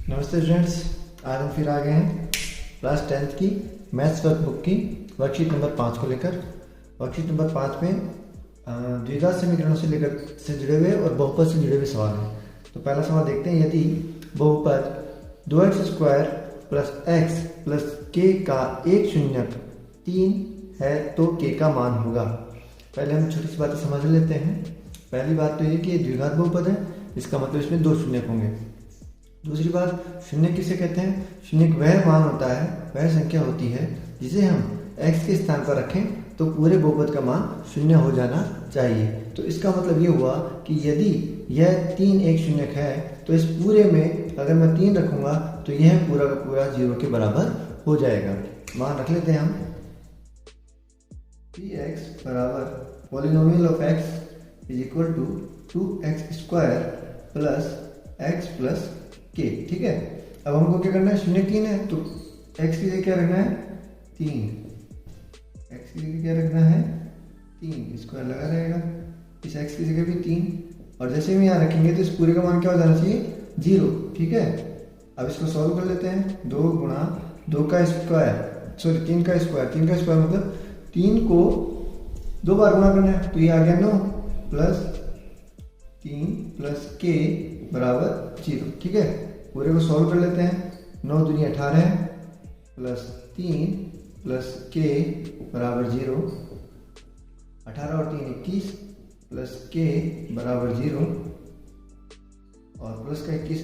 नमस्ते स्टूडेंट्स, आज हम फिर आ गए हैं क्लास 10th की मैथ्स वर्कबुक की वर्कशीट नंबर 5 को लेकर। वर्कशीट नंबर 5 में द्विघात समीकरणों से जुड़े हुए और बहुपद से जुड़े हुए सवाल हैं। तो पहला सवाल देखते हैं, यदि बहुपद 2x² plus x plus k का एक शून्यक 3 है तो k का मान होगा। पहले हम छोटी सी बातें समझ लेते हैं। पहली बात तो ये कि द्विघात बहुपद है, इसका मतलब इसमें दो शून्यक होंगे। दूसरी बात, शून्य किसे कहते हैं? शून्य वह मान होता है, वह संख्या होती है जिसे हम x के स्थान पर रखें तो पूरे बहुपद का मान शून्य हो जाना चाहिए। तो इसका मतलब ये हुआ कि यदि यह 3 एक शून्यक है तो इस पूरे में अगर मैं 3 रखूंगा तो यह पूरा का पूरा 0 के बराबर हो जाएगा। मान रख लेते हैं हम px बराबर polynomial of x is equal to 2x² plus x plus k। ठीक है, अब हमको क्या करना है? शून्य 3 है तो x की जगह क्या रखना है? 3। x की जगह क्या रखना है? 3 स्क्वायर लगा रहेगा, इस x की जगह भी 3 और जैसे भी यहाँ रखेंगे तो इस पूरे का मान क्या हो जाना चाहिए? 0। ठीक है, अब इसको सॉल्व कर लेते हैं। 2 गुणा 2 का स्क्वायर, सॉरी 3 का स्क्वायर, 3 का स्क्वायर मतलब 3 को 2 बार गुणा करना है तो ये आ गया 9 प्लस 3 प्लस k बराबर 0। ठीक है, पूरे को सॉल्व कर लेते हैं। 9 दूनी 18 प्लस 3 प्लस k बराबर 0, 18 और 3 21 प्लस k बराबर 0 और प्लस का 21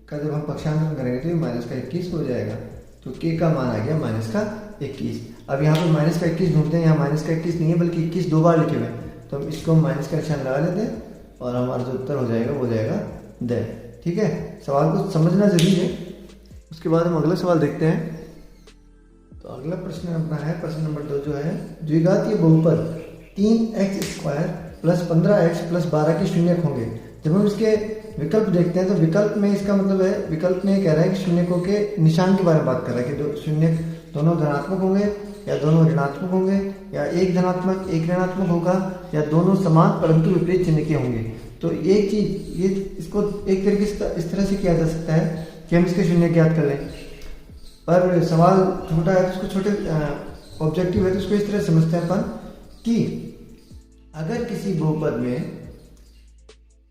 का जब हम पक्षांतरण करेंगे तो माइनस का 21 हो जाएगा। तो k का मान आ गया माइनस का 21। अब यहाँ पर माइनस का 21 ढूंढते हैं, यहाँ माइनस का 21 नहीं है बल्कि 21 दो बार लिखे हुए हैं, तो हम इसको माइनस का निशान लगा लेते हैं और हमारा जो उत्तर हो जाएगा वो जाएगा 10। ठीक है, सवाल को समझना जरूरी है। उसके बाद हम अगला सवाल देखते हैं। तो अगला प्रश्न अपना है प्रश्न नंबर 2 जो है, द्विघातीय बहुपद 3x² प्लस 15x प्लस 12 के शून्यक होंगे। जब हम इसके विकल्प देखते हैं तो विकल्प में इसका मतलब है, विकल्प में कह रहा है कि शून्यकों के निशान के बारे में बात कर रहा है कि शून्यक दोनों धनात्मक होंगे या दोनों ऋणात्मक होंगे या एक धनात्मक एक ऋणात्मक होगा या दोनों समान परंतु विपरीत चिन्ह के होंगे। तो एक चीज ये इसको एक तरीके से इस तरह से किया जा सकता है कि हम इसके शून्य ज्ञात कर लें, पर सवाल छोटा है तो इसको छोटे ऑब्जेक्टिव है तो इसको इस तरह समझते हैं अपन कि अगर किसी बहुपद में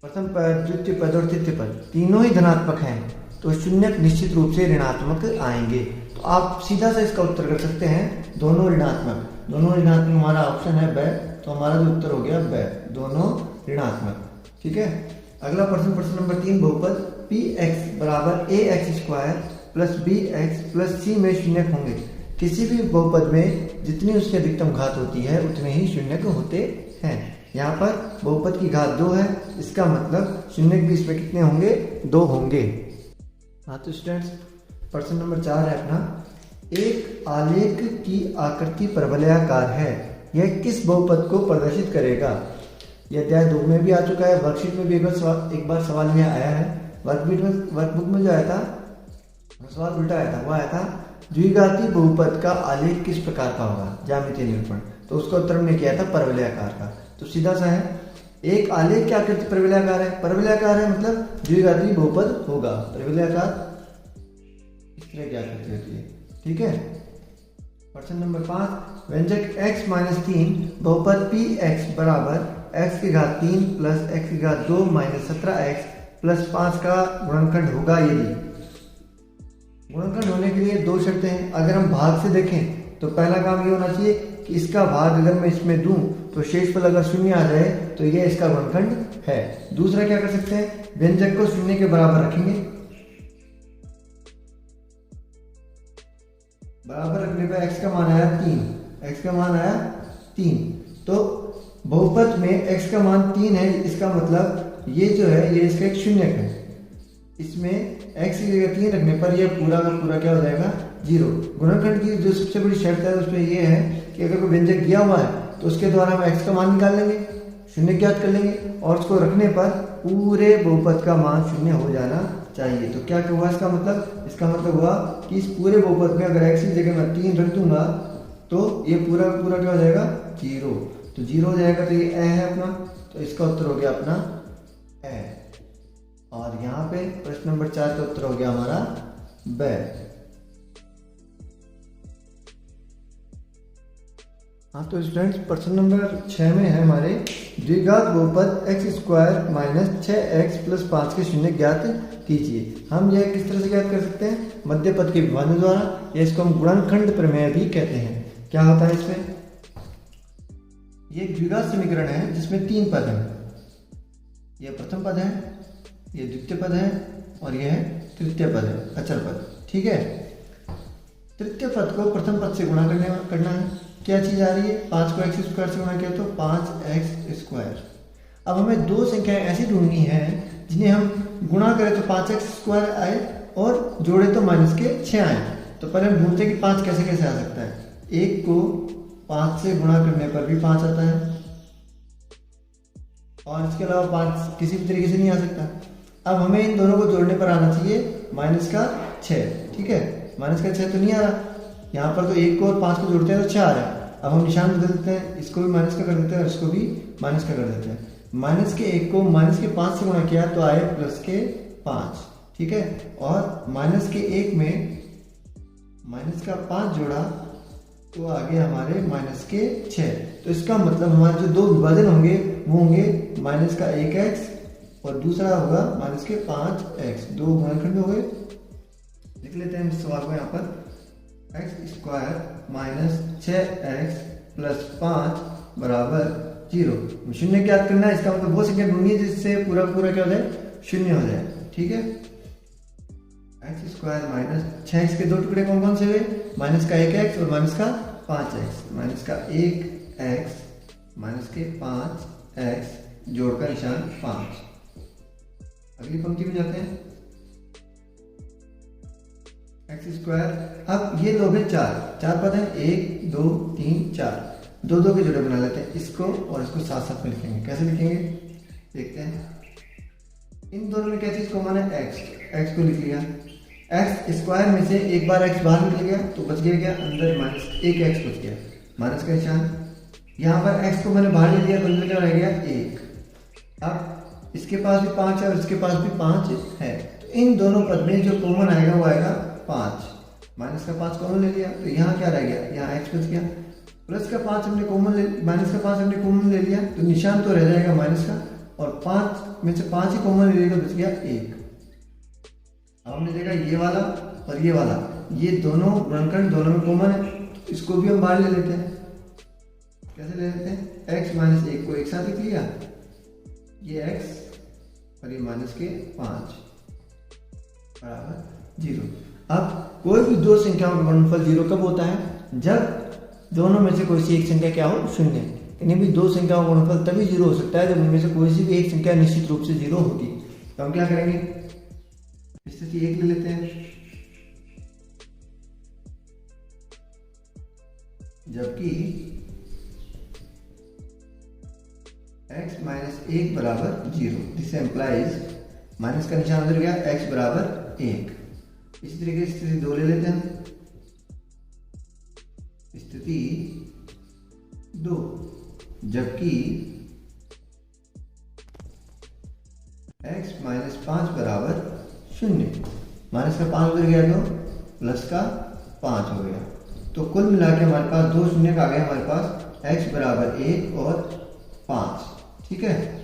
प्रथम पद, द्वितीय पद और तृतीय पद तीनों ही धनात्मक हैं तो शून्यक निश्चित रूप से ऋणात्मक आएंगे। तो आप सीधा सा इसका उत्तर कर सकते हैं दोनों ऋणात्मक। दोनों ऋणात्मक हमारा ऑप्शन है ब, तो हमारा जो उत्तर हो गया ब, दोनों ऋणात्मक। ठीक है, अगला प्रश्न, प्रश्न नंबर 3, बहुपद px बराबर ax² plus bx plus c में शून्यक होंगे। किसी भी बहुपद में जितनी उसकी अधिकतम घात होती है उतने ही शून्यक होते हैं। यहाँ पर बहुपद की घात 2 है, इसका मतलब शून्यक भी इसमें कितने होंगे? 2 होंगे। हाँ तो स्टूडेंट्स, प्रश्न नंबर 4 है अपना, एक आलेख की आकृति परवलयाकार है, यह किस बहुपद को प्रदर्शित करेगा? यह अध्याय 2 में भी आ चुका है, वर्कशीट में भी एक बार सवाल में आया है। वर्कबुक में जो आया था सवाल उल्टा आया था, वो आया था द्विघाती बहुपद का आलेख किस प्रकार का होगा, ज्यामितीय निरूपण। तो उसका उत्तर हमने किया था परवलयाकार का। तो सीधा सा है, एक आलेख की आकृति परवलयाकार है, परवलयाकार है मतलब द्विघाती बहुपद होगा। परवलयाकार इस तरह की आकृति होती है। ठीक है, प्रश्न नंबर 5, व्यंजक x-3 बहुपद px बराबर x की घात 3 प्लस x की घात 2 माइनस 17x प्लस 5 का गुणनखंड होगा। यदि गुणनखंड होने के लिए 2 शर्तें हैं। अगर हम भाग से देखें तो पहला काम ये होना चाहिए कि इसका भाग अगर मैं इसमें दूं तो शेषफल अगर 0 आ जाए तो ये इसका गुणनखंड है। दूसरा क्या कर सकते हैं, व्यंजक को 0 के बराबर रखेंगे। बराबर रखने पर x का मान आया 3, x का मान आया 3। तो बहुपद में x का मान 3 है, इसका मतलब ये जो है ये इसका एक शून्यक है। इसमें x की जगह 3 रखने पर यह पूरा का पूरा क्या हो जाएगा? 0। गुणनखंड की जो सबसे बड़ी शर्त है उसमें यह है कि अगर कोई व्यंजक दिया हुआ है तो उसके द्वारा हम x का मान निकाल लेंगे, शून्य ज्ञात कर लेंगे और उसको रखने पर पूरे बहुपद का मान 0 हो जाना चाहिए। तो क्या हुआ इसका मतलब? इसका मतलब हुआ कि इस पूरे बहुपद में अगर x की जगह मैं 3 रख दूंगा तो ये पूरा पूरा क्या हो जाएगा? 0। तो 0 हो जाएगा, तो ये a है अपना, तो इसका उत्तर हो गया अपना a। और यहाँ पे प्रश्न नंबर 4 का उत्तर हो गया हमारा ब। हाँ तो स्टूडेंट्स प्रश्न नंबर 6 में है हमारे द्विघात बहुपद x square minus 6x plus 5 के शून्य ज्ञात कीजिए। हम यह किस तरह से ज्ञात कर सकते हैं? मध्य पद के विभाजन द्वारा, या इसको हम गुणनखंड प्रमेय भी कहते हैं। क्या होता है इसमें? ये एक द्विघात समीकरण है जिसमें 3 पद हैं। यह प्रथम पद है, यह द्वितीय पद है और यह तृतीय पद है, अचर पद। ठीक है, तृतीय पद को प्रथम पद से गुणा करना है। क्या चीज आ रही है? 5 को एक्स स्क्वायर से गुणा किया तो 5x स्क्वायर। अब हमें दो संख्याएं ऐसी ढूंढनी है जिन्हें हम गुणा करें तो 5x स्क्वायर आए और जोड़े तो माइनस के 6 आए। तो पहले हम ढूंढते हैं कि 5 कैसे कैसे आ सकता है। 1 को 5 से गुणा करने पर भी 5 आता है और इसके अलावा 5 किसी भी तरीके से नहीं आ सकता। अब हमें इन दोनों को जोड़ने पर आना चाहिए माइनस का 6। ठीक है, माइनस का 6 तो नहीं आ रहा। यहाँ पर तो 1 को और 5 को जोड़ते हैं तो 6 आ रहा है। अब हम निशान बदल देते हैं, इसको भी माइनस का कर देते हैं और इसको भी माइनस का कर देते हैं। माइनस के 1 को माइनस के 5 से गुणा किया तो आए प्लस के 5। ठीक है, और माइनस के 1 में माइनस का 5 जोड़ा तो आगे हमारे माइनस के 6। तो इसका मतलब हमारे जो दो विभाजन होंगे वो होंगे माइनस का 1x और दूसरा होगा माइनस के 5x। दो गुणनखंड हो गए। लिख लेते हैं इस सवाल को यहाँ पर, x square minus 6x plus 5 बराबर 0। शून्य ज्ञात करना है। इसका मतलब वो संख्या ढूंढनी है जिससे पूरा पूरा क्या हो जाए? शून्य हो जाए। ठीक है, एक्स स्क्वायर माइनस 6x के दो टुकड़े कौन कौन से हुए? माइनस का 1x और माइनस का 5x। माइनस का 1x माइनस के 5x जोड़कर निशान 5। अगली पंक्ति में जाते हैं, एक्स स्क्वायर। अब ये लोग हैं 4 पद हैं, 1 2 3 4। दो दो के जोड़े बना लेते हैं, इसको और इसको साथ साथ में लिखेंगे। कैसे लिखेंगे देखते हैं। इन दोनों में क्या चीज कॉमन है? एक्स को लिख लिया। एक्स स्क्वायर में से एक बार एक्स बाहर निकल गया तो बच गया क्या? अंदर माइनस 1x बच गया, माइनस का निशान। यहाँ पर एक्स को मैंने बाहर ले लिया तो अंदर क्या रह गया? 1। अब इसके पास भी 5 है और इसके पास भी 5 है। तो इन दोनों पद में जो कॉमन आएगा वो आएगा 5। माइनस का 5 कॉमन ले लिया तो यहाँ क्या रह गया? यहाँ x बच गया। प्लस का 5 हमने कॉमन ले, माइनस का 5 हमने कॉमन ले लिया तो निशान तो रह जाएगा माइनस का, और 5 में से 5 ही कॉमन ले लिया तो बच गया 1। अब हमने देखा ये वाला और ये वाला, ये दोनों गुणनखंड दोनों में कॉमन है तो इसको भी हम बाहर ले लेते हैं। कैसे ले लेते हैं? x माइनस 1 को एक साथ लिख लिया, ये x और ये माइनस के 5 बराबर 0। अब कोई भी दो संख्याओं का गुणनफल 0 कब होता है? जब दोनों में से कोई सी एक संख्या क्या हो? शून्य। इन्हीं भी दो संख्याओं का गुणनफल तभी 0 हो सकता है जब उनमें से कोई सी भी एक संख्या निश्चित रूप से 0 होगी। तो हम क्या करेंगे? स्थिति 1 ले लेते हैं, जबकि x माइनस 1 बराबर 0। दिस एम्प्लाइज माइनस का निशान उधर गया, x बराबर 1। इसी तरीके से स्थिति 2 ले लेते हैं, स्थिति 2, जबकि x माइनस 5 बराबर 0। माइनस का 5 उधर गया तो प्लस का 5 हो गया। तो कुल मिला के हमारे पास दो शून्य का आ गया हमारे पास x बराबर 1 और 5। ठीक है।